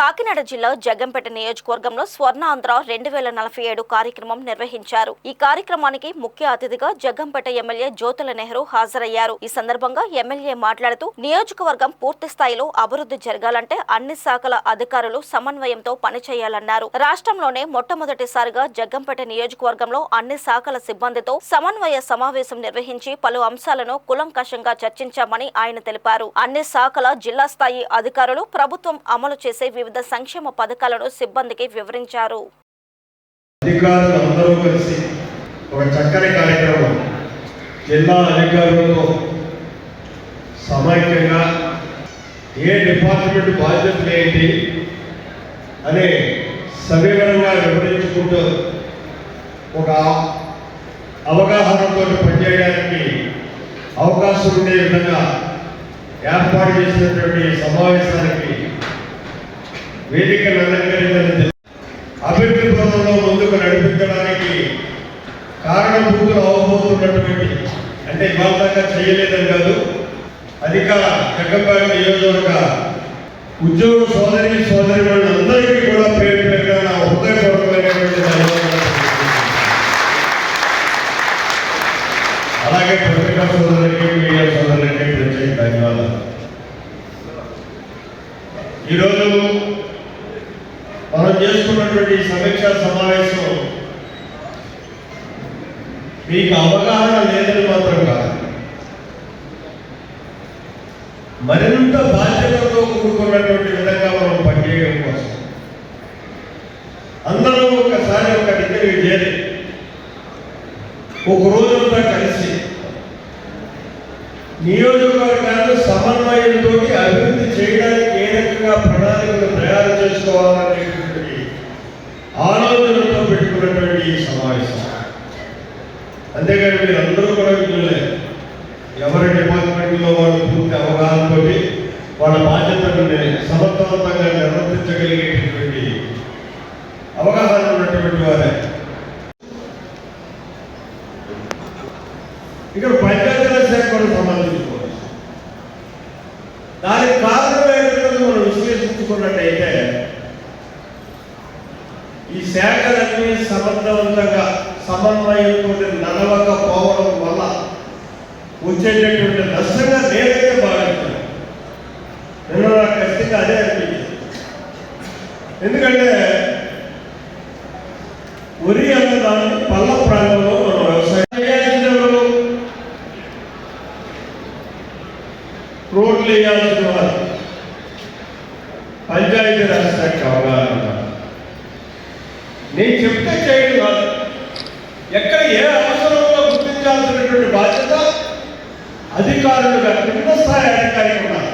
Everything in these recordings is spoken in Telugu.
కాకినాడ జిల్లా జగ్గంపేట నియోజకవర్గంలో స్వర్ణాంధ్ర 2047 కార్యక్రమం నిర్వహించారు. ఈ కార్యక్రమానికి ముఖ్య అతిథిగా జగ్గంపేట ఎమ్మెల్యే జ్యోతుల నెహ్రూ హాజరయ్యారు. ఈ సందర్భంగా ఎమ్మెల్యే మాట్లాడుతూ నియోజకవర్గం పూర్తి స్థాయిలో అభివృద్ధి జరగాలంటే అన్ని శాఖల అధికారులు సమన్వయంతో పనిచేయాలన్నారు. రాష్ట్రంలోనే మొట్టమొదటిసారిగా జగ్గంపేట నియోజకవర్గంలో అన్ని శాఖల సిబ్బందితో సమన్వయ సమావేశం నిర్వహించి పలు అంశాలను కులంకషంగా చర్చించామని ఆయన తెలిపారు. అన్ని శాఖల జిల్లా స్థాయి అధికారులు ప్రభుత్వం అమలు చేసే వివిధ సంక్షేమ పథకాలను సిబ్బందికి వివరించారు. అధికారులందరూ కలిసి ఒక చక్కని కార్యక్రమం జిల్లా అధికారులతో సమైక్యంగా ఏ డిపార్ట్మెంట్ బాధ్యతలు ఏంటి అనే సవివరంగా వివరించుకుంటూ ఒక అవగాహనతో పనిచేయడానికి అవకాశం ఉండే విధంగా ఏర్పాటు చేసినటువంటి సమావేశానికి వేదికను అలంకరించిన అభివృద్ధి పథంలో ముందుకు నడిపించడానికి కారణభూతులు అవబోతున్నటువంటి అంటే ఇవాళ దాకా చేయలేదని కాదు, అధికార జగ్గంపేట నియోజకవర్గ ఉద్యోగ సోదరీమణులందరికీ కూడా పేరు పేరుగా నా హృదయపూర్వకమైనటువంటి ధన్యవాదాలు. అలాగే పత్రికా సోదరులకి మీడియా సోదరులకి ప్రత్యేక ధన్యవాదాలు. ఈరోజు మనం చేసుకున్నటువంటి సమీక్షా సమావేశం మీకు అవగాహన లేదని మాత్రం కాదు, మరింత బాధ్యతతో కూడుకున్నటువంటి విధంగా మనం పనిచేయడం కోసం అందరూ ఒకసారి ఒక దగ్గరికి చేరి ఒక రోజంతా కలిసి నియోజకవర్గాన్ని సమన్వయంతో అభివృద్ధి చేయడానికి ఏ రకంగా ప్రణాళికలు తయారు చేసుకోవాలనేటువంటి ఆలోచనతో పెట్టుకున్నటువంటి ఈ సమావేశం. అంతేగాని మీరు అందరూ కూడా విధులే, ఎవరి డిపార్ట్మెంట్లో వాళ్ళు పూర్తి అవగాహనతో వాళ్ళ బాధ్యతలను సమర్థవంతంగా నిర్వర్తించగలిగేటటువంటి అవగాహన ఉన్నటువంటి వారే. ఇక్కడ పంచాయతీరాజ్ శాఖ కూడా సంబంధించుకోవచ్చు. దానికి కారణమైనటువంటి మనం విశ్లేషించుకున్నట్టయితే ఈ శాఖలన్నీ సమర్థవంతంగా సమన్వయంతో నడవకపోవడం వల్ల వచ్చేటటువంటి నష్టంగా నేనైతే భావిస్తున్నాను. నిన్న నాకు ఖచ్చితంగా అదే అనిపించింది. ఎందుకంటే వరి అన్నదాన్ని పల్ల ప్రాంతంలో మనం వ్యవసాయం రోడ్లు వేయాల్సిన వారు పంచాయతీరాజ్ శాఖ అవగాహన. నేను చెప్తే చేయడం కాదు, ఎక్కడ ఏ అవసరంలో గుర్తించాల్సినటువంటి బాధ్యత అధికారులుగా కింద స్థాయి అధికారికి ఉన్నారు.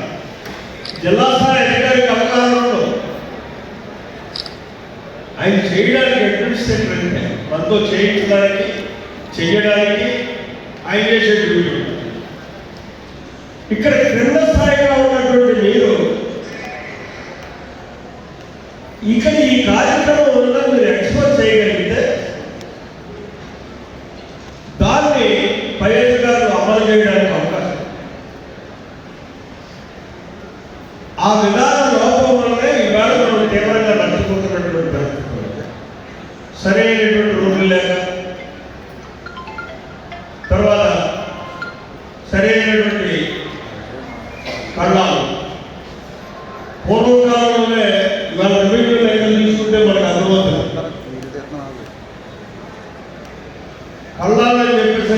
జిల్లా స్థాయి అధికారికి అవగాహనలో ఆయన చేయడానికి అడ్మినిస్ట్రేటర్ అంటే మనతో చేయించడానికి చేయడానికి ఆయన చేసే డ్యూటీ. ఇక్కడ క్రింద స్థాయిగా ఉన్నటువంటి మీరు ఇక్కడ ఈ కార్యక్రమం వల్ల మీరు ఎక్స్పోజ్ చేయగలిగితే దాన్ని పై అధికారులు అమలు చేయడానికి అవకాశం. ఆ విధాన లోపం వల్లనే ఈవేళ మనం తీవ్రంగా నష్టపోతున్నటువంటి పరిస్థితి. సరైనటువంటి రోడ్లు లేక, తర్వాత సరైనటువంటి కళ్ళాలు. పూర్వకాలంలోనే ఇవాళ రెవెన్యూ లైన్లు తీసుకుంటే మనకు అర్థమవుతుంది. కళ్ళాలని చెప్పేసి